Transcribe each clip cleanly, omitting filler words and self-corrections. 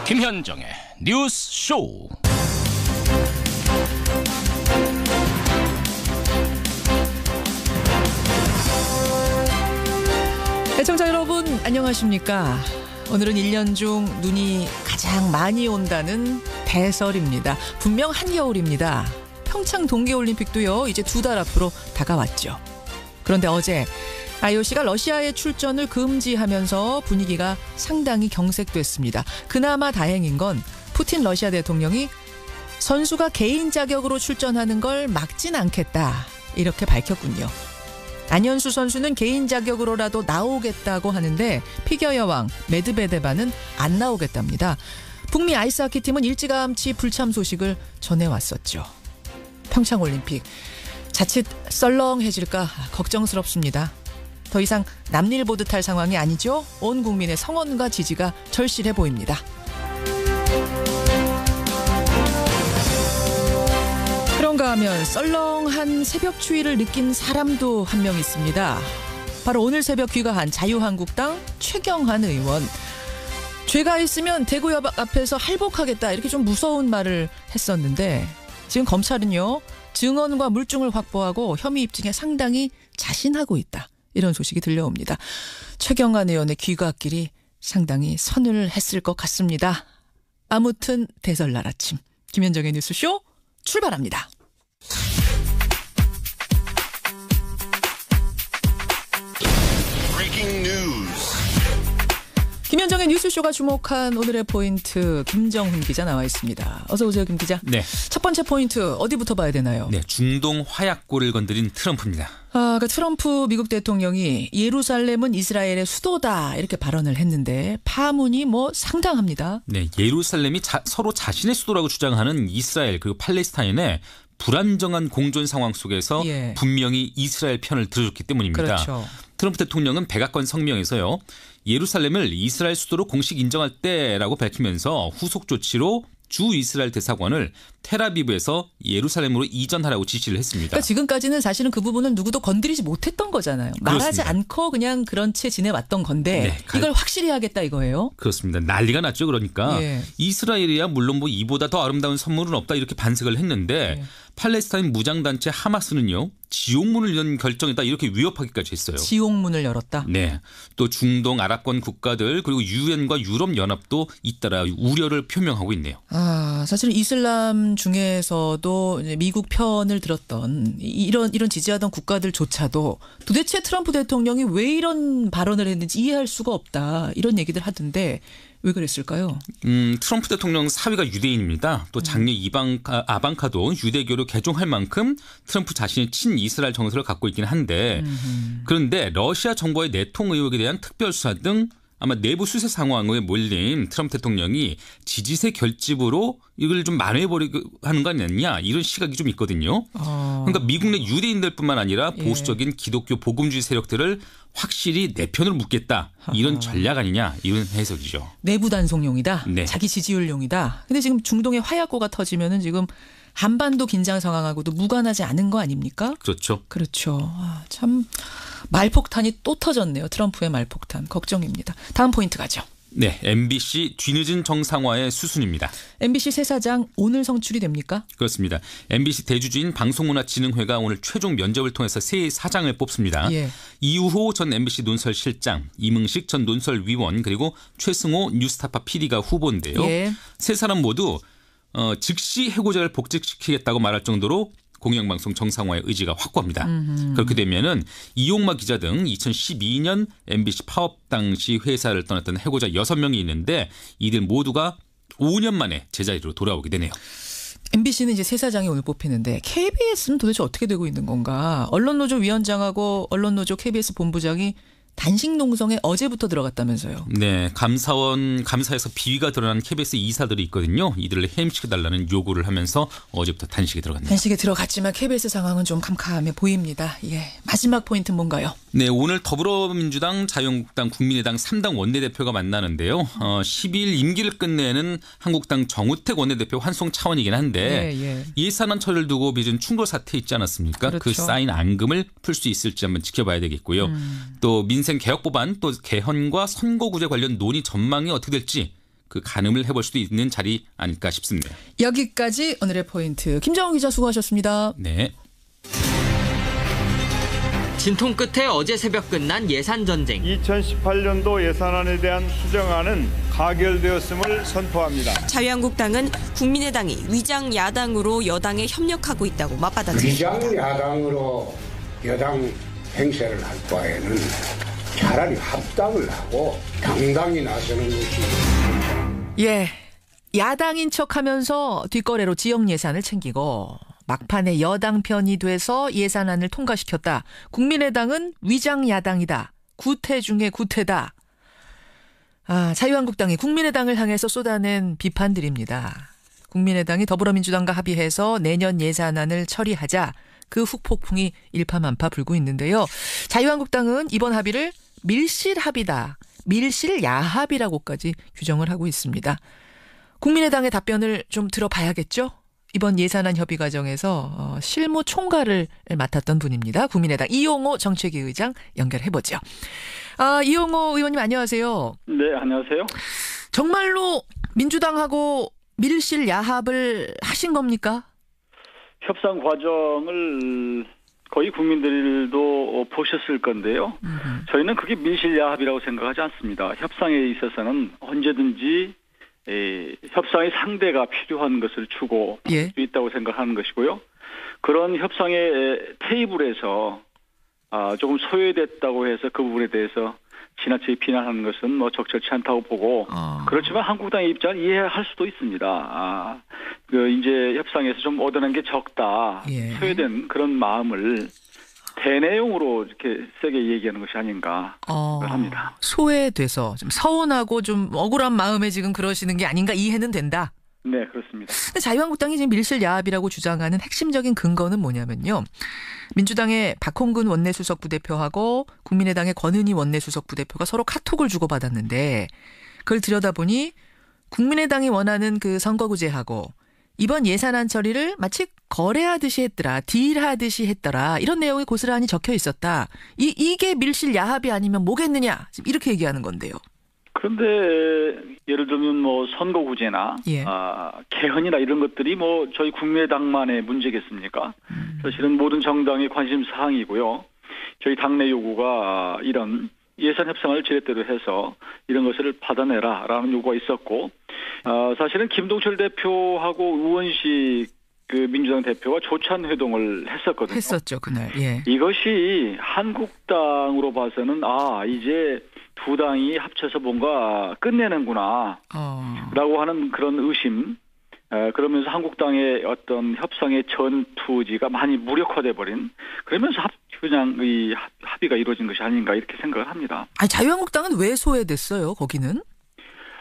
김현정의 뉴스 쇼. 애청자 여러분 안녕하십니까? 오늘은 1년 중 눈이 가장 많이 온다는 대설입니다. 분명 한겨울입니다. 평창 동계올림픽도요 이제 2달 앞으로 다가왔죠. 그런데 어제 IOC가 러시아의 출전을 금지하면서 분위기가 상당히 경색됐습니다. 그나마 다행인 건 푸틴 러시아 대통령이 선수가 개인 자격으로 출전하는 걸 막진 않겠다 이렇게 밝혔군요. 안현수 선수는 개인 자격으로라도 나오겠다고 하는데 피겨 여왕 메드베데바는 안 나오겠답니다. 북미 아이스하키 팀은 일찌감치 불참 소식을 전해왔었죠. 평창올림픽 자칫 썰렁해질까 걱정스럽습니다. 더 이상 남일 보듯 할 상황이 아니죠. 온 국민의 성원과 지지가 절실해 보입니다. 그런가 하면 썰렁한 새벽 추위를 느낀 사람도 한 명 있습니다. 바로 오늘 새벽 귀가한 자유한국당 최경환 의원. 죄가 있으면 대구역 앞에서 할복하겠다 이렇게 좀 무서운 말을 했었는데 지금 검찰은요 증언과 물증을 확보하고 혐의 입증에 상당히 자신하고 있다. 이런 소식이 들려옵니다. 최경환 의원의 귀가길이 상당히 서늘했을 것 같습니다. 아무튼 대설날 아침 김현정의 뉴스쇼 출발합니다. 김현정의 뉴스쇼가 주목한 오늘의 포인트 김정훈 기자 나와 있습니다. 어서 오세요 김 기자. 네. 첫 번째 포인트 어디부터 봐야 되나요? 네, 중동 화약골을 건드린 트럼프입니다. 그 트럼프 미국 대통령이 예루살렘은 이스라엘의 수도다 이렇게 발언을 했는데 파문이 상당합니다. 네, 예루살렘이 서로 자신의 수도라고 주장하는 이스라엘 그리고 팔레스타인의 불안정한 공존 상황 속에서 분명히 이스라엘 편을 들어줬기 때문입니다. 그렇죠. 트럼프 대통령은 백악관 성명에서요. 예루살렘을 이스라엘 수도로 공식 인정할 때라고 밝히면서 후속 조치로 주 이스라엘 대사관을 텔아비브에서 예루살렘으로 이전하라고 지시를 했습니다. 그러니까 지금까지는 사실은 그 부분은 누구도 건드리지 못했던 거잖아요. 말하지 그렇습니다. 않고 그냥 그런 채 지내왔던 건데 이걸 확실히 하겠다 이거예요? 그렇습니다. 난리가 났죠. 그러니까 이스라엘이야 물론 이보다 더 아름다운 선물은 없다 이렇게 반색을 했는데 팔레스타인 무장단체 하마스는요. 지옥문을 연 결정이다 이렇게 위협하기까지 했어요. 지옥문을 열었다? 네. 또 중동 아랍권 국가들 그리고 유엔과 유럽연합도 잇따라 우려를 표명하고 있네요. 사실은 이슬람 중에서도 이제 미국 편을 들었던 이런 지지하던 국가들조차도 도대체 트럼프 대통령이 왜 이런 발언을 했는지 이해할 수가 없다 이런 얘기들 하던데 왜 그랬을까요? 트럼프 대통령 사위가 유대인입니다. 또 장녀 아방카도 유대교로 개종할 만큼 트럼프 자신이 친이스라엘 정서를 갖고 있긴 한데 그런데 러시아 정부의 내통 의혹에 대한 특별수사 등 아마 내부 수사 상황에 몰린 트럼프 대통령이 지지세 결집으로 이걸 좀 만회해버리고 하는 거 아니냐 이런 시각이 좀 있거든요. 그러니까 미국 내 유대인들뿐만 아니라 보수적인 기독교 복음주의 세력들을 확실히 내 편을 묻겠다. 이런 전략 아니냐 이런 해석이죠. 내부 단속용이다. 네. 자기 지지율용이다. 근데 지금 중동에 화약고가 터지면은 지금 한반도 긴장 상황하고도 무관하지 않은 거 아닙니까? 그렇죠. 그렇죠. 참 말폭탄이 또 터졌네요. 트럼프의 말폭탄. 걱정입니다. 다음 포인트 가죠. 네, MBC 뒤늦은 정상화의 수순입니다. MBC 새 사장 오늘 성출이 됩니까? 그렇습니다. MBC 대주주인 방송문화진흥회가 오늘 최종 면접을 통해서 새 사장을 뽑습니다. 이우호 전 MBC 논설실장, 이문식 전 논설위원 그리고 최승호 뉴스타파 PD가 후보인데요. 세 사람 모두 즉시 해고자를 복직시키겠다고 말할 정도로 공영방송 정상화의 의지가 확고합니다. 그렇게 되면은 이용마 기자 등 2012년 MBC 파업 당시 회사를 떠났던 해고자 6명이 있는데 이들 모두가 5년 만에 제자리로 돌아오게 되네요. MBC는 이제 새 사장이 오늘 뽑히는데 KBS는 도대체 어떻게 되고 있는 건가? 언론노조 위원장하고 언론노조 KBS 본부장이 단식 농성에 어제부터 들어갔다면서요. 네, 감사에서 비위가 드러난 KBS 이사들이 있거든요. 이들을 해임시켜달라는 요구를 하면서 어제부터 단식에 들어갔네요. 단식에 들어갔지만 KBS 상황은 좀 캄캄해 보입니다. 마지막 포인트는 뭔가요? 네, 오늘 더불어민주당, 자유한국당, 국민의당 3당 원내대표가 만나는데요. 12일 임기를 끝내는 한국당 정우택 원내대표 환송 차원이긴 한데 예산안 처리를 두고 빚은 충돌 사태 있지 않았습니까? 그렇죠. 그 쌓인 앙금을 풀 수 있을지 한번 지켜봐야 되겠고요. 또 민생 개혁 법안 또 개헌과 선거구제 관련 논의 전망이 어떻게 될지 그 가늠을 해볼 수도 있는 자리 아닐까 싶습니다. 여기까지 오늘의 포인트. 김정은 기자 수고하셨습니다. 네. 진통 끝에 어제 새벽 끝난 예산 전쟁. 2018년도 예산안에 대한 수정안은 가결되었음을 선포합니다. 자유한국당은 국민의당이 위장 야당으로 여당에 협력하고 있다고 맞받아쳤습니다. 위장 야당으로 여당 행세를 할 바에는 차라리 합당을 하고 당당히 나서는 것이. 예, 야당인 척하면서 뒷거래로 지역 예산을 챙기고 막판에 여당 편이 돼서 예산안을 통과시켰다. 국민의당은 위장 야당이다. 구태 중에 구태다. 자유한국당이 국민의당을 향해서 쏟아낸 비판들입니다. 국민의당이 더불어민주당과 합의해서 내년 예산안을 처리하자 그 후폭풍이 일파만파 불고 있는데요. 자유한국당은 이번 합의를 밀실 합의다. 밀실 야합이라고까지 규정을 하고 있습니다. 국민의당의 답변을 좀 들어봐야겠죠? 이번 예산안 협의 과정에서 실무 총괄을 맡았던 분입니다. 국민의당 이용호 정책위 의장 연결해보죠. 이용호 의원님 안녕하세요. 네, 안녕하세요. 정말로 민주당하고 밀실 야합을 하신 겁니까? 협상 과정을 거의 국민들도 보셨을 건데요. 저희는 그게 밀실 야합이라고 생각하지 않습니다. 협상에 있어서는 언제든지 협상의 상대가 필요한 것을 주고 할 수 있다고 생각하는 것이고요. 그런 협상의 테이블에서 조금 소외됐다고 해서 그 부분에 대해서 지나치게 비난하는 것은 뭐 적절치 않다고 보고 그렇지만 한국당의 입장을 이해할 수도 있습니다. 이제 협상에서 좀 얻어낸 게 적다. 소외된 그런 마음을 대내용으로 이렇게 세게 얘기하는 것이 아닌가 합니다. 소외돼서 좀 서운하고 좀 억울한 마음에 지금 그러시는 게 아닌가 이해는 된다. 네, 그렇습니다. 근데 자유한국당이 지금 밀실 야합이라고 주장하는 핵심적인 근거는 뭐냐면요. 민주당의 박홍근 원내수석 부대표하고 국민의당의 권은희 원내수석 부대표가 서로 카톡을 주고받았는데 그걸 들여다보니 국민의당이 원하는 그 선거구제하고 이번 예산안 처리를 마치 거래하듯이 했더라. 딜하듯이 했더라. 이런 내용이 고스란히 적혀 있었다. 이게 밀실 야합이 아니면 뭐겠느냐. 지금 이렇게 얘기하는 건데요. 그런데 예를 들면 뭐 선거구제나 개헌이나 이런 것들이 뭐 저희 국민의당만의 문제겠습니까? 사실은 모든 정당의 관심 사항이고요. 저희 당내 요구가 이런 예산 협상을 지렛대로 해서 이런 것을 받아내라라는 요구가 있었고 사실은 김동철 대표하고 우원식 그 민주당 대표가 조찬 회동을 했었거든요. 했었죠 그날. 예. 이것이 한국당으로 봐서는 이제 두 당이 합쳐서 뭔가 끝내는구나 라고 하는 그런 의심, 그러면서 한국당의 어떤 협상의 전투지가 많이 무력화돼 버린, 그러면서 그냥 이 합의가 이루어진 것이 아닌가 이렇게 생각을 합니다. 아니 자유한국당은 왜 소외됐어요 거기는?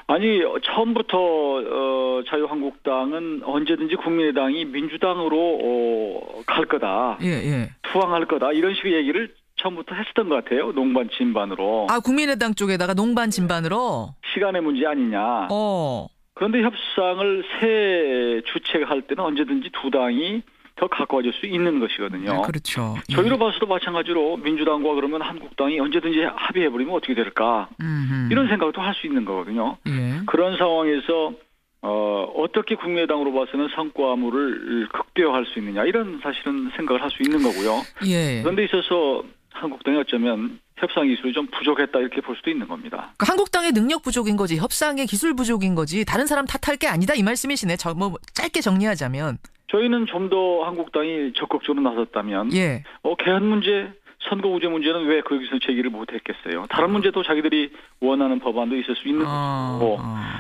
아니 처음부터 자유한국당은 언제든지 국민의당이 민주당으로 갈 거다, 투항할 거다 이런 식의 얘기를 처음부터 했었던 것 같아요. 농반 진반으로. 국민의당 쪽에다가 농반 진반으로? 시간의 문제 아니냐. 그런데 협상을 새 주체할 때는 언제든지 두 당이 더 가까워질 수 있는 것이거든요. 그렇죠. 저희로 봐서도 마찬가지로 민주당과 그러면 한국당이 언제든지 합의해버리면 어떻게 될까. 이런 생각도 할 수 있는 거거든요. 그런 상황에서 어떻게 국민의당으로 봐서는 성과물을 극대화할 수 있느냐 이런 사실은 생각을 할 수 있는 거고요. 그런데 있어서 한국당이 어쩌면 협상 기술이 좀 부족했다 이렇게 볼 수도 있는 겁니다. 그러니까 한국당의 능력 부족인 거지 협상의 기술 부족인 거지 다른 사람 탓할 게 아니다 이 말씀이시네. 뭐 짧게 정리하자면. 저희는 좀 더 한국당이 적극적으로 나섰다면 개헌 문제, 선거구제 문제는 왜 거기서 제기를 못했겠어요. 다른 문제도 자기들이 원하는 법안도 있을 수 있는 것이고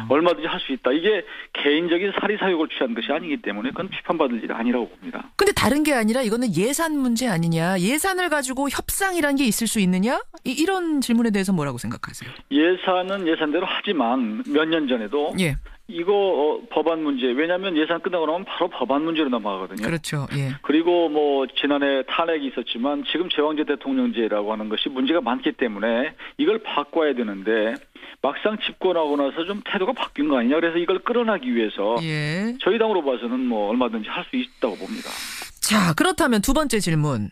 얼마든지 할 수 있다. 이게 개인적인 사리사욕을 취한 것이 아니기 때문에 그건 비판받을 일이 아니라고 봅니다. 근데 다른 게 아니라 이거는 예산 문제 아니냐. 예산을 가지고 협상이라는 게 있을 수 있느냐. 이런 질문에 대해서 뭐라고 생각하세요? 예산은 예산대로 하지만 몇 년 전에도 이거 법안 문제, 왜냐하면 예산 끝나고 나면 바로 법안 문제로 넘어가거든요. 그렇죠. 그리고 뭐 지난해 탄핵이 있었지만 지금 제왕제 대통령제라고 하는 것이 문제가 많기 때문에 이걸 바꿔야 되는데 막상 집권하고 나서 좀 태도가 바뀐 거 아니냐. 그래서 이걸 끌어나기 위해서 저희 당으로 봐서는 뭐 얼마든지 할 수 있다고 봅니다. 자, 그렇다면 두 번째 질문.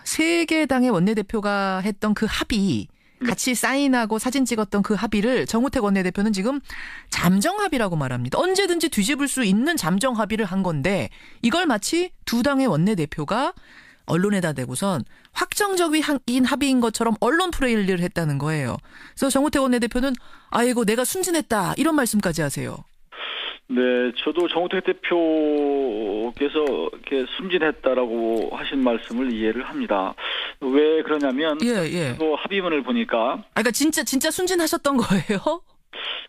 세 개 당의 원내대표가 했던 그 합의 같이 사인하고 사진 찍었던 그 합의를 정우택 원내대표는 지금 잠정 합의라고 말합니다. 언제든지 뒤집을 수 있는 잠정 합의를 한 건데 이걸 마치 두 당의 원내대표가 언론에다 대고선 확정적인 합의인 것처럼 언론 플레이를 했다는 거예요. 그래서 정우택 원내대표는 아이고 내가 순진했다 이런 말씀까지 하세요. 네, 저도 정우택 대표께서 이렇게 순진했다라고 하신 말씀을 이해를 합니다. 왜 그러냐면 또 합의문을 보니까 그러니까 진짜 순진하셨던 거예요?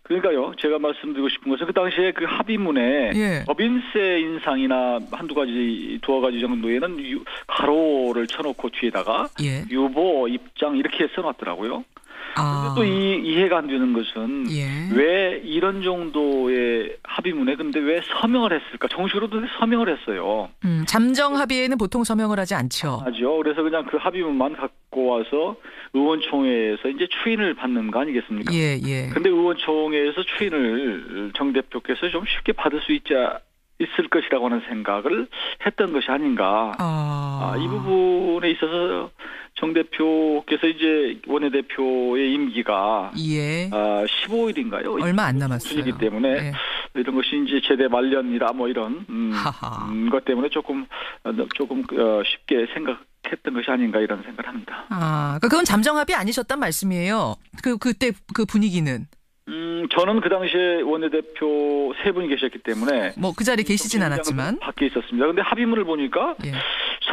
그러니까요. 제가 말씀드리고 싶은 것은 그 당시에 그 합의문에 법인세 인상이나 두어 가지 정도에는 가로를 쳐놓고 뒤에다가 유보 입장 이렇게 써놨더라고요. 또 이해가 안 되는 것은 왜 이런 정도의 합의문에 근데 왜 서명을 했을까? 정식으로도 서명을 했어요. 잠정 합의에는 보통 서명을 하지 않죠. 하죠. 그래서 그냥 그 합의문만 갖고 와서 의원총회에서 이제 추인을 받는 거 아니겠습니까? 그런데 의원총회에서 추인을 정 대표께서 좀 쉽게 받을 수 있을 것이라고 하는 생각을 했던 것이 아닌가. 이 부분에 있어서 정 대표께서 이제 원내대표의 임기가 15일인가요? 얼마 안 남았어요. 이기 때문에 이런 것이 이제 제대 말년이라 뭐 이런 것 때문에 조금 쉽게 생각했던 것이 아닌가 이런 생각을 합니다. 그러니까 그건 잠정 합의 아니셨단 말씀이에요. 그때 그 분위기는. 저는 그 당시에 원내대표 세 분이 계셨기 때문에 뭐 그 자리에 계시진 않았지만 밖에 있었습니다. 그런데 합의문을 보니까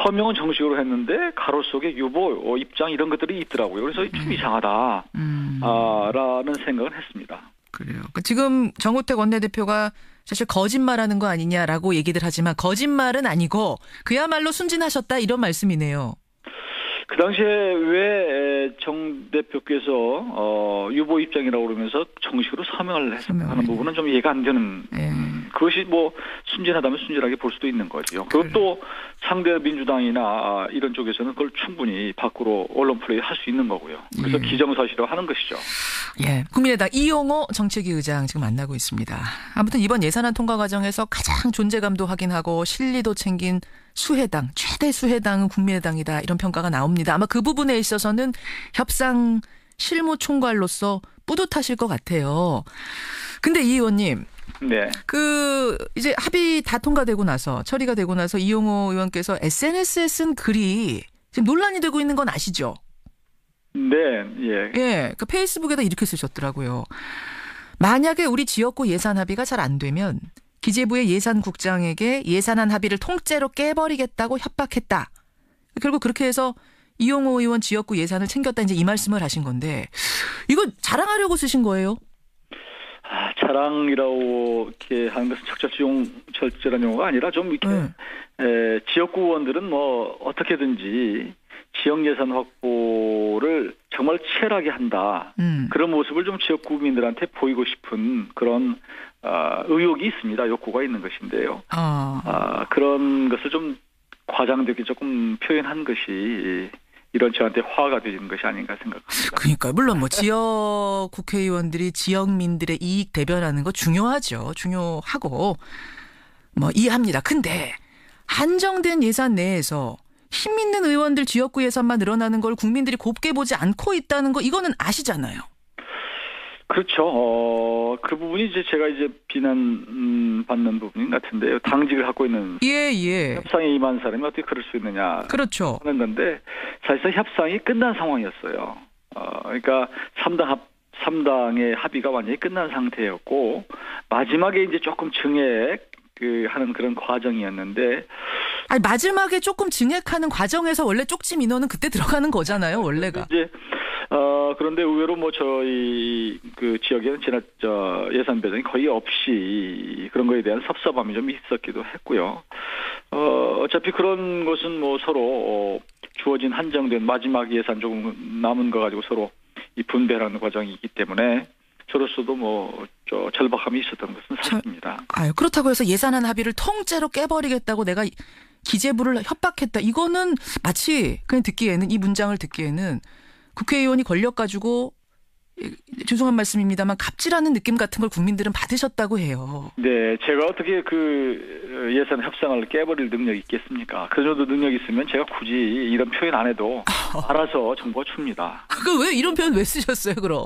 서명은 정식으로 했는데 가로 속에 유보 입장 이런 것들이 있더라고요. 그래서 좀 이상하다 라는 생각을 했습니다. 그래요. 지금 정우택 원내대표가 사실 거짓말하는 거 아니냐라고 얘기들 하지만 거짓말은 아니고 그야말로 순진하셨다 이런 말씀이네요. 그 당시에 왜 정 대표께서 유보 입장이라고 그러면서 정식으로 서명을 하는 부분은 좀 이해가 안 되는 그것이 뭐 순진하다면 순진하게 볼 수도 있는 거죠. 그것도 상대 민주당이나 이런 쪽에서는 그걸 충분히 밖으로 언론 플레이 할 수 있는 거고요. 그래서 기정사실화 하는 것이죠. 국민의당 이용호 정책위 의장 지금 만나고 있습니다. 아무튼 이번 예산안 통과 과정에서 가장 존재감도 확인하고 실리도 챙긴 수혜당, 최대 수혜당은 국민의당이다 이런 평가가 나옵니다. 아마 그 부분에 있어서는 협상 실무 총괄로서 뿌듯하실 것 같아요. 근데 이 의원님, 이제 합의 다 통과되고 나서 처리가 되고 나서 이용호 의원께서 SNS에 쓴 글이 지금 논란이 되고 있는 건 아시죠? 그 페이스북에다 이렇게 쓰셨더라고요. 만약에 우리 지역구 예산 합의가 잘 안 되면 기재부의 예산국장에게 예산안 합의를 통째로 깨버리겠다고 협박했다. 결국 그렇게 해서 이용호 의원 지역구 예산을 챙겼다 이제 이 말씀을 하신 건데 이거 자랑하려고 쓰신 거예요? 자랑이라고 이렇게 하는 것은 적절한 용어가 아니라 좀 이렇게 지역구 의원들은 뭐 어떻게든지 지역 예산 확보를 정말 치열하게 한다. 그런 모습을 좀 지역 구민들한테 보이고 싶은 그런 의욕이 있습니다. 욕구가 있는 것인데요. 그런 것을 좀 과장되게 조금 표현한 것이 이런 저한테 화가 되는 것이 아닌가 생각합니다. 그러니까 물론 뭐 지역 국회의원들이 지역민들의 이익 대변하는 거 중요하죠. 중요하고 뭐 이해합니다. 근데 한정된 예산 내에서 힘 있는 의원들 지역구 예산만 늘어나는 걸 국민들이 곱게 보지 않고 있다는 거 이거는 아시잖아요. 그렇죠. 그 부분이 이제 제가 비난 받는 부분인 것 같은데요. 당직을 갖고 있는 협상에 임한 사람이 어떻게 그럴 수 있느냐 그렇죠. 하는 건데 사실상 협상이 끝난 상황이었어요. 그러니까 3당의 합의가 완전히 끝난 상태였고 마지막에 이제 조금 증액 하는 그런 과정이었는데 마지막에 조금 증액하는 과정에서 원래 쪽지 민원은 그때 들어가는 거잖아요, 원래가. 이제 그런데 의외로 뭐 저희 그 지역에는 예산 배정이 거의 없이 그런 거에 대한 섭섭함이 좀 있었기도 했고요. 어차피 그런 것은 뭐 서로 주어진 한정된 마지막 예산 조금 남은 거 가지고 서로 이 분배하는 과정이 있기 때문에 저로서도 뭐 절박함이 있었던 것은 사실입니다. 그렇다고 해서 예산안 합의를 통째로 깨버리겠다고 내가 기재부를 협박했다. 이거는 마치 그냥 듣기에는 이 문장을 듣기에는 국회의원이 권력 가지고 죄송한 말씀입니다만 갑질하는 느낌 같은 걸 국민들은 받으셨다고 해요. 네, 제가 어떻게 그 예산 협상을 깨버릴 능력이 있겠습니까? 그 정도 능력이 있으면 제가 굳이 이런 표현 안 해도 알아서 정보가 줍니다. 왜 이런 표현 왜 쓰셨어요, 그럼?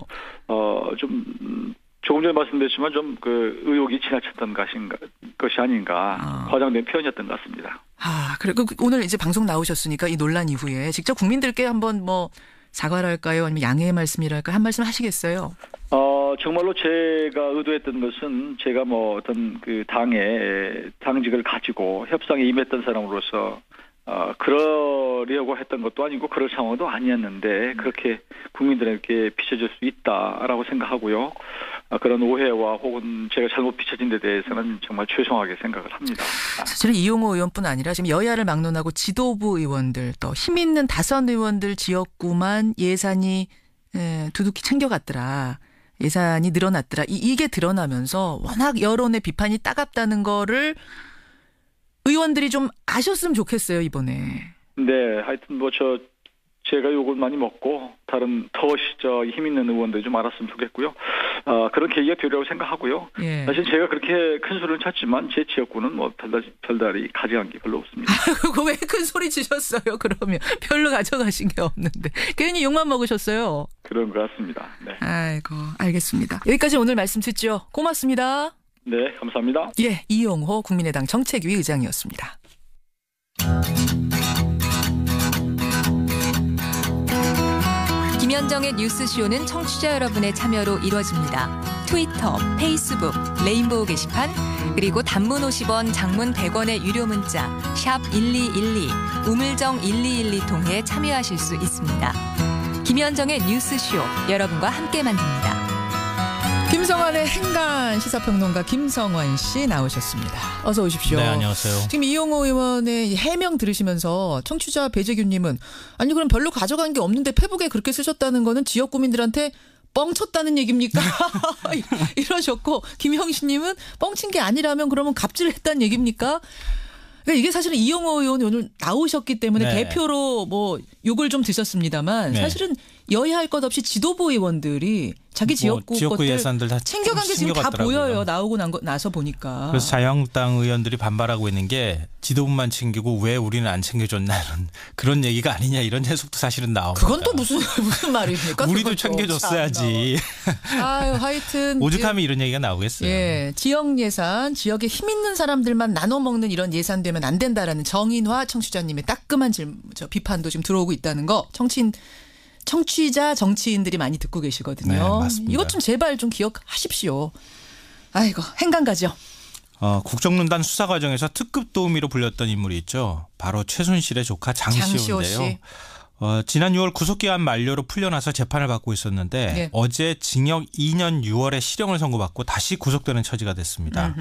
좀 조금 전에 말씀드렸지만 좀 그 의혹이 지나쳤던 것이 아닌가 과장된 표현이었던 것 같습니다. 그래. 오늘 이제 방송 나오셨으니까 이 논란 이후에 직접 국민들께 한번 뭐 사과를 할까요? 아니면 양해의 말씀이랄까요? 한 말씀 하시겠어요? 정말로 제가 의도했던 것은 제가 뭐 어떤 그 당의 당직을 가지고 협상에 임했던 사람으로서 그러려고 했던 것도 아니고 그럴 상황도 아니었는데 그렇게 국민들에게 비춰질 수 있다라고 생각하고요. 그런 오해와 혹은 제가 잘못 비춰진 데 대해서는 정말 죄송하게 생각을 합니다. 사실 이용호 의원뿐 아니라 지금 여야를 막론하고 지도부 의원들 또 힘 있는 다선 의원들 지역구만 예산이 두둑히 챙겨갔더라. 예산이 늘어났더라. 이게 드러나면서 워낙 여론의 비판이 따갑다는 거를 의원들이 좀 아셨으면 좋겠어요, 이번에. 네, 하여튼 뭐 제가 욕을 많이 먹고 다른 더 힘 있는 의원들이 좀 알았으면 좋겠고요. 그런 계기가 되리라고 생각하고요. 예. 사실 제가 그렇게 큰 소리를 쳤지만 제 지역구는 뭐 별다리 가져간 게 별로 없습니다. 그거 왜 큰 소리 치셨어요? 그러면 별로 가져가신 게 없는데 괜히 욕만 먹으셨어요. 그런 것 같습니다. 네. 아이고, 알겠습니다. 여기까지 오늘 말씀 듣죠. 고맙습니다. 네, 감사합니다. 예, 이용호 국민의당 정책위 의장이었습니다. 김현정의 뉴스쇼는 청취자 여러분의 참여로 이루어집니다. 트위터, 페이스북, 레인보우 게시판, 그리고 단문 50원, 장문 100원의 유료 문자 샵 1212, 우물정 1212 통해 참여하실 수 있습니다. 김현정의 뉴스쇼, 여러분과 함께 만듭니다. 김성환의 행간 시사평론가 김성환 씨 나오셨습니다. 어서 오십시오. 네, 안녕하세요. 지금 이용호 의원의 해명 들으시면서 청취자 배재균님은 아니 그럼 별로 가져간 게 없는데 페북에 그렇게 쓰셨다는 거는 지역 구민들한테 뻥쳤다는 얘기입니까? 이러셨고 김형신님은 뻥친 게 아니라면 그러면 갑질을 했다는 얘기입니까? 그러니까 이게 사실은 이용호 의원이 오늘 나오셨기 때문에 네. 대표로 뭐 욕을 좀 드셨습니다만 네. 사실은 여야 할 것 없이 지도부 의원들이 자기 지역구 지역구 것들 예산들 다 챙겨간 게 지금 다 보여요. 나오고 나서 보니까. 그래서 자유한국당 의원들이 반발하고 있는 게 지도부만 챙기고 왜 우리는 안 챙겨줬나는 그런 얘기가 아니냐 이런 해석도 사실은 나옵니다. 그건 또 무슨 말입니까? 우리도 챙겨줬어야지. 아유, 하여튼 오죽하면 이런 얘기가 나오겠어요. 예, 지역 예산, 지역에 힘 있는 사람들만 나눠 먹는 이런 예산 되면 안 된다라는 정인화 청취자님의 따끔한 비판도 지금 들어오고 있다는 거. 청취자 정치인들이 많이 듣고 계시거든요. 네, 맞습니다. 이것 좀 제발 좀 기억하십시오. 아이고, 행간 가죠. 국정농단 수사 과정에서 특급 도우미로 불렸던 인물이 있죠. 바로 최순실의 조카 장시호인데요. 씨. 지난 6월 구속기한 만료로 풀려나서 재판을 받고 있었는데 네. 어제 징역 2년 6월에 실형을 선고받고 다시 구속되는 처지가 됐습니다.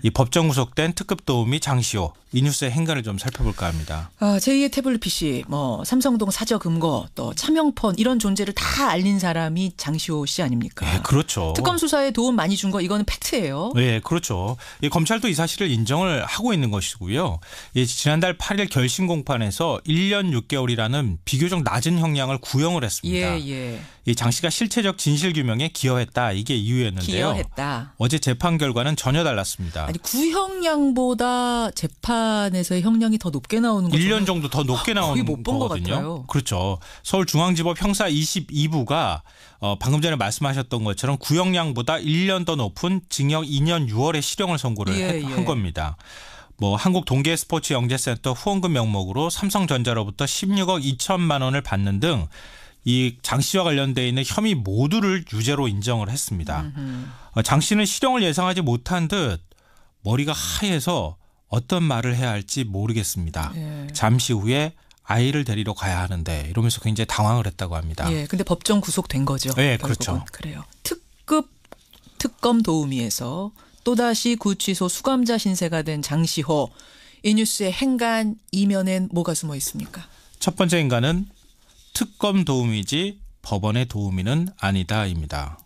이 법정 구속된 특급 도우미 장시호. 이 뉴스의 행간을 좀 살펴볼까 합니다. 제2의 태블릿 PC, 삼성동 사저금고, 또 차명폰 이런 존재를 다 알린 사람이 장시호 씨 아닙니까? 네, 그렇죠. 특검 수사에 도움 많이 준 거 이거는 팩트예요. 네, 그렇죠. 검찰도 이 사실을 인정을 하고 있는 것이고요. 지난달 8일 결심 공판에서 1년 6개월이라는 비교적 낮은 형량을 구형을 했습니다. 예. 이 장 씨가 실체적 진실 규명에 기여했다. 이게 이유였는데요. 기여했다. 어제 재판 결과는 전혀 달랐습니다. 아니 구형량보다 재판에서의 형량이 더 높게 나오는 거죠. 1년 정도 더 높게 나오는 거의 못 본 것 거거든요. 같아요. 그렇죠. 서울중앙지법 형사 22부가 방금 전에 말씀하셨던 것처럼 구형량보다 1년 더 높은 징역 2년 6월의 실형을 선고를 한 겁니다. 한국동계스포츠영재센터 후원금 명목으로 삼성전자로부터 16억 2천만 원을 받는 등 이 장 씨와 관련돼 있는 혐의 모두를 유죄로 인정을 했습니다. 장 씨는 실형을 예상하지 못한 듯 머리가 하얘서 어떤 말을 해야 할지 모르겠습니다. 잠시 후에 아이를 데리러 가야 하는데 이러면서 굉장히 당황을 했다고 합니다. 예, 근데 법정 구속된 거죠. 네, 결국은. 그렇죠. 그래요. 특급 특검 도우미에서 또다시 구치소 수감자 신세가 된 장시호. 이 뉴스의 행간 이면엔 뭐가 숨어 있습니까? 첫 번째 행간은 특검 도우미지 법원의 도우미는 아니다입니다.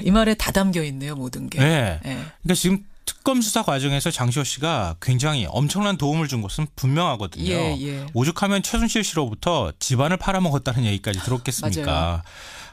이 말에 다 담겨 있네요, 모든 게. 네. 그러니까 지금 특검 수사 과정에서 장시호 씨가 굉장히 엄청난 도움을 준 것은 분명하거든요. 예. 오죽하면 최순실 씨로부터 집안을 팔아먹었다는 얘기까지 들었겠습니까? 맞아요.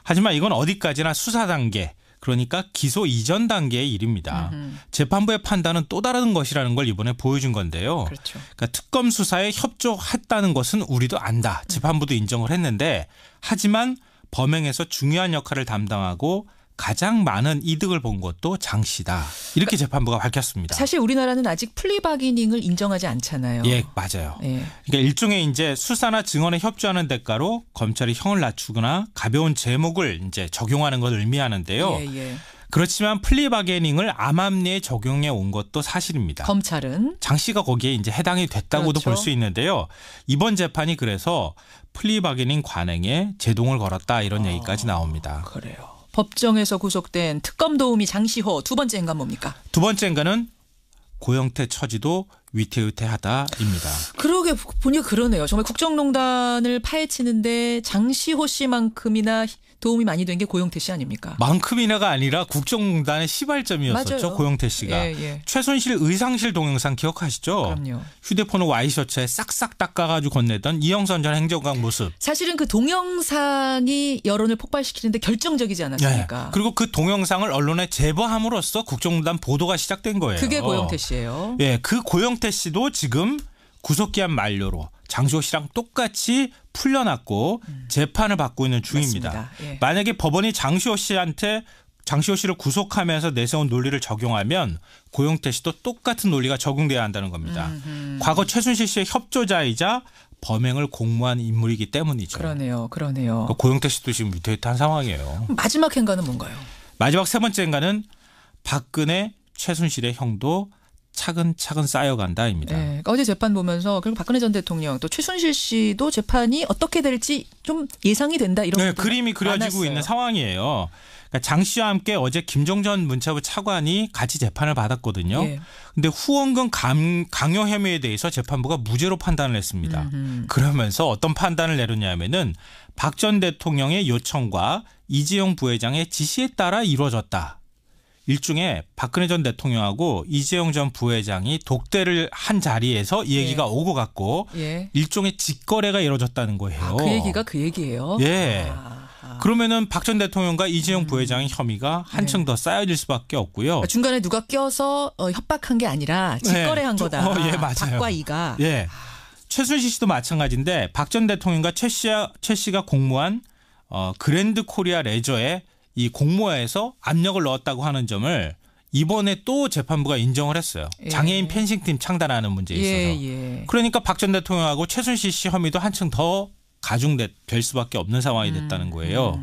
하지만 이건 어디까지나 수사 단계, 그러니까 기소 이전 단계의 일입니다. 재판부의 판단은 또 다른 것이라는 걸 이번에 보여준 건데요. 그렇죠. 그러니까 특검 수사에 협조했다는 것은 우리도 안다. 재판부도 인정을 했는데, 하지만 범행에서 중요한 역할을 담당하고 가장 많은 이득을 본 것도 장 씨다. 이렇게 재판부가 밝혔습니다. 사실 우리나라는 아직 플리바기닝을 인정하지 않잖아요. 예, 맞아요. 예. 그러니까 일종의 이제 수사나 증언에 협조하는 대가로 검찰이 형을 낮추거나 가벼운 제목을 이제 적용하는 걸 의미하는데요. 예. 그렇지만 플리바게닝을 암암리에 적용해 온 것도 사실입니다. 검찰은 장 씨가 거기에 이제 해당이 됐다고도 그렇죠. 볼 수 있는데요. 이번 재판이 그래서 플리바게닝 관행에 제동을 걸었다 이런 얘기까지 나옵니다. 그래요. 법정에서 구속된 특검 도우미 장시호 두 번째 행간 뭡니까? 두 번째 행간은 고영태 처지도 위태위태하다입니다. 그러게 보니까 그러네요. 정말 국정농단을 파헤치는데 장시호 씨만큼이나 도움이 많이 된 게 고영태 씨 아닙니까? 만큼이나가 아니라 국정농단의 시발점이었었죠. 맞아요. 고영태 씨가. 예. 최순실 의상실 동영상 기억하시죠? 그럼요. 휴대폰을 와이셔츠에 싹싹 닦아가지고 건네던 이영선 전 행정관 모습. 사실은 그 동영상이 여론을 폭발시키는데 결정적이지 않았습니까? 네. 그리고 그 동영상을 언론에 제보함으로써 국정농단 보도가 시작된 거예요. 그게 고영태 씨예요. 예, 그 고영태 씨도 지금 구속기한 만료로 장시호 씨랑 똑같이 풀려났고 재판을 받고 있는 중입니다. 맞습니다. 예. 만약에 법원이 장시호 씨를 구속하면서 내세운 논리를 적용하면 고영태 씨도 똑같은 논리가 적용돼야 한다는 겁니다. 과거 최순실 씨의 협조자이자 범행을 공모한 인물이기 때문이죠. 그러네요. 그러니까 고영태 씨도 지금 위태위태한 상황이에요. 마지막 행간은 뭔가요? 마지막 세 번째 행간은 박근혜, 최순실의 형도 차근차근 쌓여간다입니다. 네, 어제 재판 보면서 그리고 박근혜 전 대통령 또 최순실 씨도 재판이 어떻게 될지 좀 예상이 된다 이런 그림이 그려지고 많았어요. 있는 상황이에요. 그러니까 장 씨와 함께 어제 김종전 문체부 차관이 같이 재판을 받았거든요. 그런데 후원금 강요 혐의에 대해서 재판부가 무죄로 판단을 했습니다. 그러면서 어떤 판단을 내렸냐면은 박 전 대통령의 요청과 이재용 부회장의 지시에 따라 이루어졌다. 일종의 박근혜 전 대통령하고 이재용 전 부회장이 독대를 한 자리에서 이 얘기가 오고 갔고 일종의 직거래가 이루어졌다는 거예요. 그 얘기가 그 얘기예요? 예. 그러면은 박 전 대통령과 이재용 부회장의 혐의가 한층 더 쌓여질 수밖에 없고요. 그러니까 중간에 누가 껴서 협박한 게 아니라 직거래한 거다. 예, 맞아요. 박과 이가. 예. 최순실 씨도 마찬가지인데 박 전 대통령과 최 씨가 공모한 그랜드 코리아 레저에 이 공모에서 압력을 넣었다고 하는 점을 이번에 또 재판부가 인정을 했어요. 장애인 펜싱팀 창단하는 문제에 있어서. 그러니까 박 전 대통령하고 최순실 씨 혐의도 한층 더 가중될 수밖에 없는 상황이 됐다는 거예요.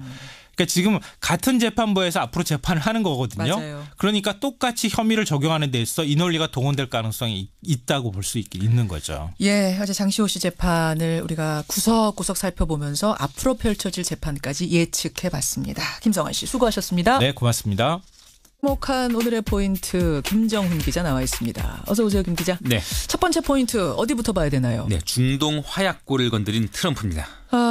그러니까 지금 같은 재판부에서 앞으로 재판을 하는 거거든요. 맞아요. 그러니까 똑같이 혐의를 적용하는 데 있어 이 논리가 동원될 가능성이 있다고 볼 수 있는 거죠. 예, 어제 장시호 씨 재판을 우리가 구석구석 살펴보면서 앞으로 펼쳐질 재판까지 예측해봤습니다. 김성환 씨 수고하셨습니다. 네, 고맙습니다. 주목한 오늘의 포인트 김정훈 기자 나와 있습니다. 어서 오세요, 김 기자. 네. 첫 번째 포인트 어디부터 봐야 되나요? 네, 중동 화약골을 건드린 트럼프입니다.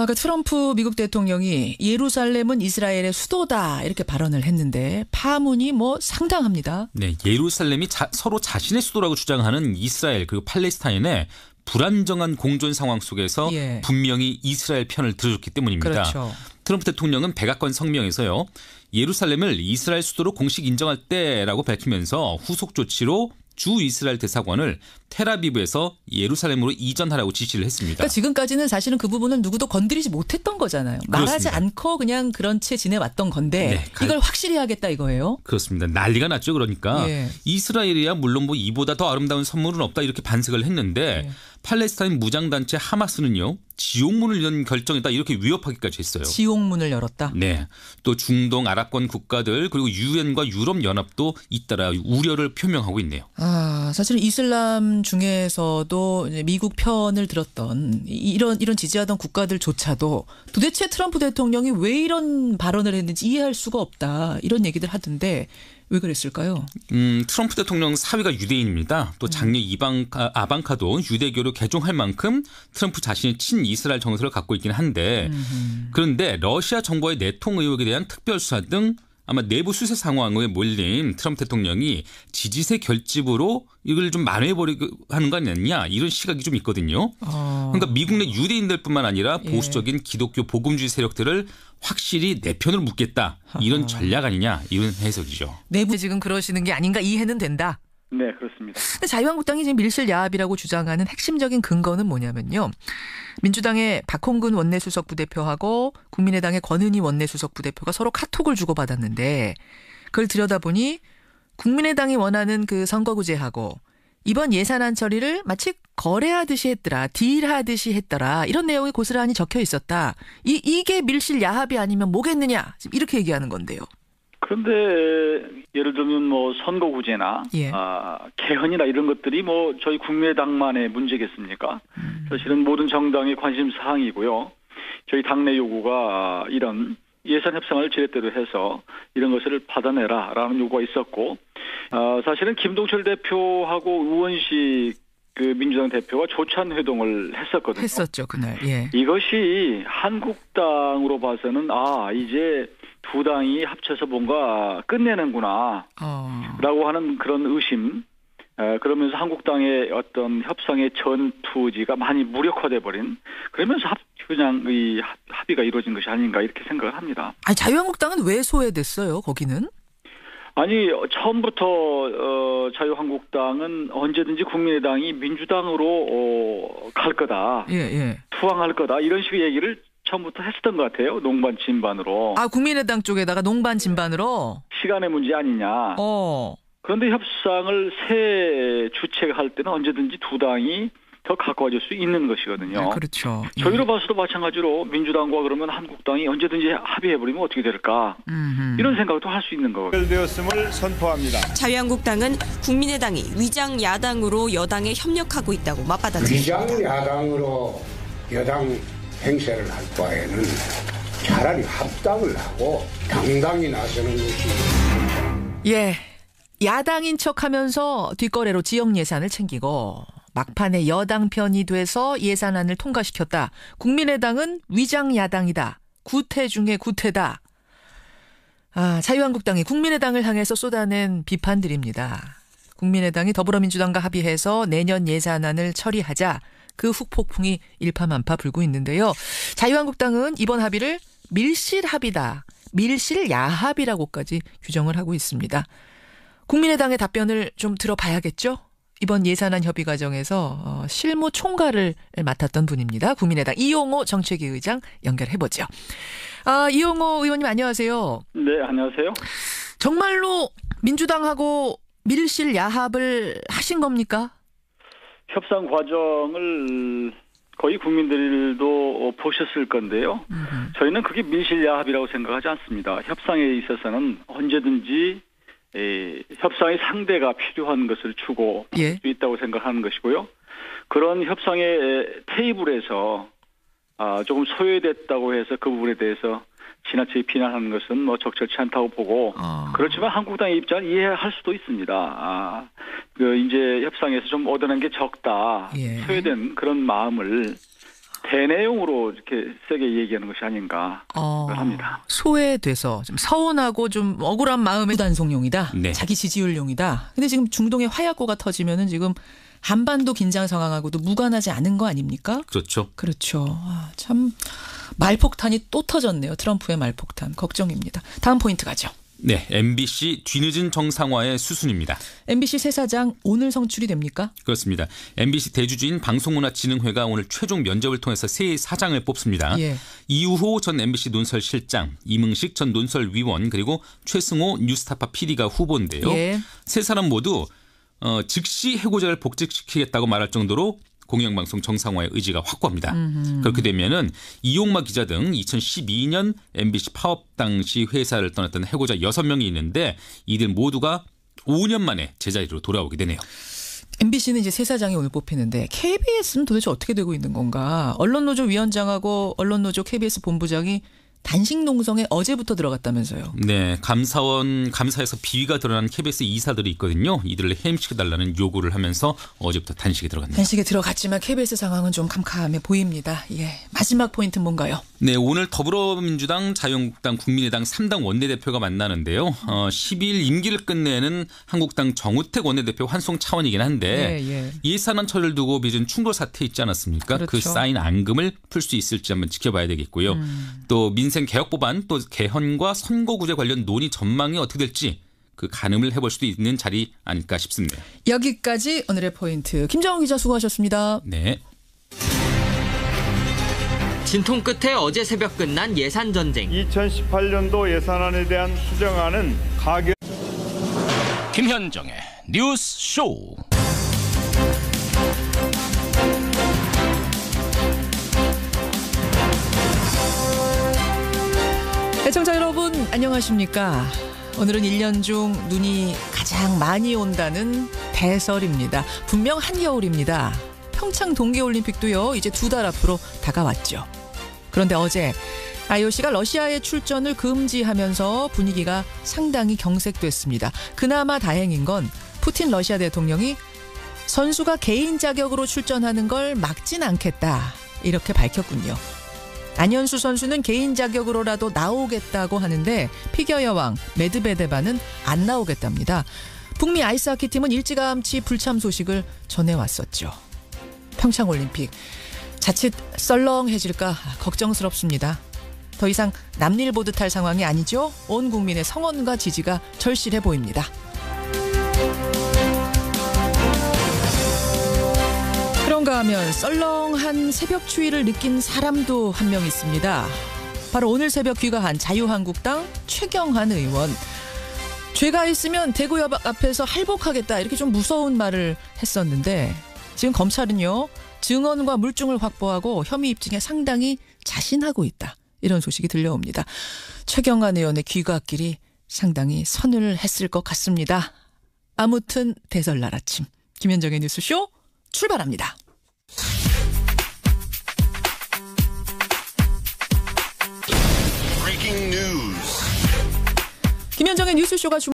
그 트럼프 미국 대통령이 예루살렘은 이스라엘의 수도다 이렇게 발언을 했는데 파문이 뭐 상당합니다. 네, 예루살렘이 서로 자신의 수도라고 주장하는 이스라엘 그리고 팔레스타인의 불안정한 공존 상황 속에서 분명히 이스라엘 편을 들어줬기 때문입니다. 그렇죠. 트럼프 대통령은 백악관 성명에서요. 예루살렘을 이스라엘 수도로 공식 인정할 때라고 밝히면서 후속 조치로 주 이스라엘 대사관을 텔아비브에서 예루살렘으로 이전하라고 지시를 했습니다. 그러니까 지금까지는 사실은 그 부분을 누구도 건드리지 못했던 거잖아요. 말하지 그렇습니다. 않고 그냥 그런 채 지내왔던 건데 이걸 확실히 하겠다 이거예요? 그렇습니다. 난리가 났죠. 그러니까 이스라엘이야 물론 뭐 이보다 더 아름다운 선물은 없다 이렇게 반색을 했는데 팔레스타인 무장단체 하마스는요. 지옥문을 연 결정이다 이렇게 위협하기까지 했어요. 지옥문을 열었다? 네. 또 중동 아랍권 국가들 그리고 유엔과 유럽연합도 잇따라 우려를 표명하고 있네요. 사실은 이슬람 중에서도 이제 미국 편을 들었던 이런 지지하던 국가들조차도 도대체 트럼프 대통령이 왜 이런 발언을 했는지 이해할 수가 없다 이런 얘기들 하던데 왜 그랬을까요? 트럼프 대통령 사위가 유대인입니다. 또 장녀 아방카도 유대교로 개종할 만큼 트럼프 자신이 친이스라엘 정서를 갖고 있긴 한데 그런데 러시아 정부의 내통 의혹에 대한 특별수사 등 아마 내부 수세 상황에 몰린 트럼프 대통령이 지지세 결집으로 이걸 좀 만회해버리고 하는 거 아니냐 이런 시각이 좀 있거든요. 그러니까 미국 내 유대인들뿐만 아니라 보수적인 기독교 복음주의 세력들을 확실히 내 편으로 묶겠다 이런 전략 아니냐 이런 해석이죠. 내부 지금 그러시는 게 아닌가 이해는 된다. 네, 그렇습니다. 근데 자유한국당이 지금 밀실 야합이라고 주장하는 핵심적인 근거는 뭐냐면요. 민주당의 박홍근 원내수석 부대표하고 국민의당의 권은희 원내수석 부대표가 서로 카톡을 주고받았는데 그걸 들여다보니 국민의당이 원하는 그 선거구제하고 이번 예산안 처리를 마치 거래하듯이 했더라. 딜하듯이 했더라. 이런 내용이 고스란히 적혀 있었다. 이게 밀실 야합이 아니면 뭐겠느냐. 지금 이렇게 얘기하는 건데요. 그런데 예를 들면 뭐 선거구제나 개헌이나 이런 것들이 뭐 저희 국민의당만의 문제겠습니까? 사실은 모든 정당의 관심 사항이고요. 저희 당내 요구가 이런 예산 협상을 지렛대로 해서 이런 것을 받아내라라는 요구가 있었고 사실은 김동철 대표하고 우원식 그 민주당 대표가 조찬 회동을 했었거든요. 했었죠 그날. 예. 이것이 한국당으로 봐서는 이제 두 당이 합쳐서 뭔가 끝내는구나 라고 하는 그런 의심, 그러면서 한국당의 어떤 협상의 전투지가 많이 무력화돼 버린, 그러면서 그냥 이 합의가 이루어진 것이 아닌가 이렇게 생각을 합니다. 아니 자유한국당은 왜 소외됐어요 거기는? 아니 처음부터 자유한국당은 언제든지 국민의당이 민주당으로 갈 거다, 투항할 거다 이런 식의 얘기를 처음부터 했었던 것 같아요. 농반 진반으로. 국민의당 쪽에다가 농반 진반으로? 시간의 문제 아니냐. 그런데 협상을 새 주체가 할 때는 언제든지 두 당이 더 가까워질 수 있는 것이거든요. 네, 그렇죠. 저희로 봐서도 마찬가지로 민주당과 그러면 한국당이 언제든지 합의해버리면 어떻게 될까. 이런 생각도 할 수 있는 거거든요. 연결되었음을 선포합니다. 자유한국당은 국민의당이 위장 야당으로 여당에 협력하고 있다고 맞받아쳤습니다. 위장 야당으로 여당 행세를 할 바에는 차라리 합당을 하고 당당히 나서는 것이. 예, 야당인 척하면서 뒷거래로 지역 예산을 챙기고 막판에 여당 편이 돼서 예산안을 통과시켰다. 국민의당은 위장 야당이다. 구태 중에 구태다. 자유한국당이 국민의당을 향해서 쏟아낸 비판들입니다. 국민의당이 더불어민주당과 합의해서 내년 예산안을 처리하자. 그 후폭풍이 일파만파 불고 있는데요. 자유한국당은 이번 합의를 밀실 합의다. 밀실 야합이라고까지 규정을 하고 있습니다. 국민의당의 답변을 좀 들어봐야겠죠? 이번 예산안 협의 과정에서 실무 총괄을 맡았던 분입니다. 국민의당 이용호 정책위 의장 연결해보죠. 이용호 의원님 안녕하세요. 네, 안녕하세요. 정말로 민주당하고 밀실 야합을 하신 겁니까? 협상 과정을 거의 국민들도 보셨을 건데요. 저희는 그게 밀실야합이라고 생각하지 않습니다. 협상에 있어서는 언제든지 협상의 상대가 필요한 것을 주고 할 수 있다고 생각하는 것이고요. 그런 협상의 테이블에서 조금 소외됐다고 해서 그 부분에 대해서 지나치게 비난하는 것은 뭐 적절치 않다고 보고 그렇지만 한국당의 입장을 이해할 수도 있습니다. 이제 협상에서 좀 얻어낸 게 적다. 소외된 그런 마음을 대내용으로 이렇게 세게 얘기하는 것이 아닌가 합니다. 소외돼서 좀 서운하고 좀 억울한 마음의 단속용이다. 네. 자기 지지율용이다. 근데 지금 중동에 화약고가 터지면은 지금 한반도 긴장 상황하고도 무관하지 않은 거 아닙니까? 그렇죠. 그렇죠. 참 말폭탄이 또 터졌네요. 트럼프의 말폭탄. 걱정입니다. 다음 포인트 가죠. 네, MBC 뒤늦은 정상화의 수순입니다. MBC 새 사장 오늘 성출이 됩니까? 그렇습니다. MBC 대주주인 방송문화진흥회가 오늘 최종 면접을 통해서 새 사장을 뽑습니다. 이우호 전 MBC 논설실장, 이문식 전 논설위원 그리고 최승호 뉴스타파 PD가 후보인데요. 세 사람 모두 즉시 해고자를 복직시키겠다고 말할 정도로 공영방송 정상화의 의지가 확고합니다. 그렇게 되면은 이용마 기자 등 2012년 MBC 파업 당시 회사를 떠났던 해고자 6명이 있는데 이들 모두가 5년 만에 제자리로 돌아오게 되네요. MBC는 이제 새 사장이 오늘 뽑히는데 KBS는 도대체 어떻게 되고 있는 건가? 언론노조 위원장하고 언론노조 KBS 본부장이 단식 농성에 어제부터 들어갔다면서요. 네, 감사에서 비위가 드러난 KBS 이사들이 있거든요. 이들을 해임시켜달라는 요구를 하면서 어제부터 단식에 들어갔네요. 단식에 들어갔지만 KBS 상황은 좀 캄캄해 보입니다. 예, 마지막 포인트는 뭔가요? 네, 오늘 더불어민주당, 자유한국당, 국민의당 3당 원내대표가 만나는데요. 12일 임기를 끝내는 한국당 정우택 원내대표 환송 차원이긴 한데 예산안 처리를 두고 빚은 충돌 사태 있지 않았습니까? 그렇죠. 그 쌓인 앙금을 풀 수 있을지 한번 지켜봐야 되겠고요. 또 민생 개혁 법안 또 개헌과 선거구제 관련 논의 전망이 어떻게 될지 그 가늠을 해볼 수도 있는 자리 아닐까 싶습니다. 여기까지 오늘의 포인트. 김정은 기자 수고하셨습니다. 네. 진통 끝에 어제 새벽 끝난 예산 전쟁. 2018년도 예산안에 대한 수정안은 가결. 김현정의 뉴스 쇼. 애청자 여러분 안녕하십니까? 오늘은 1년 중 눈이 가장 많이 온다는 대설입니다. 분명 한겨울입니다. 평창 동계올림픽도요 이제 2달 앞으로 다가왔죠. 그런데 어제 IOC가 러시아의 출전을 금지하면서 분위기가 상당히 경색됐습니다. 그나마 다행인 건 푸틴 러시아 대통령이 선수가 개인 자격으로 출전하는 걸 막진 않겠다 이렇게 밝혔군요. 안현수 선수는 개인 자격으로라도 나오겠다고 하는데 피겨 여왕 메드베데바는 안 나오겠답니다. 북미 아이스하키 팀은 일찌감치 불참 소식을 전해왔었죠. 평창올림픽 자칫 썰렁해질까 걱정스럽습니다. 더 이상 남일 보듯 할 상황이 아니죠. 온 국민의 성원과 지지가 절실해 보입니다. 그런가 하면 썰렁한 새벽 추위를 느낀 사람도 한 명 있습니다. 바로 오늘 새벽 귀가한 자유한국당 최경환 의원. 죄가 있으면 대구역 앞에서 할복하겠다 이렇게 좀 무서운 말을 했었는데 지금 검찰은요. 증언과 물증을 확보하고 혐의 입증에 상당히 자신하고 있다. 이런 소식이 들려옵니다. 최경환 의원의 귀가길이 상당히 서늘했을 것 같습니다. 아무튼 대설날 아침 김현정의 뉴스쇼 출발합니다. 김현정의 뉴스쇼가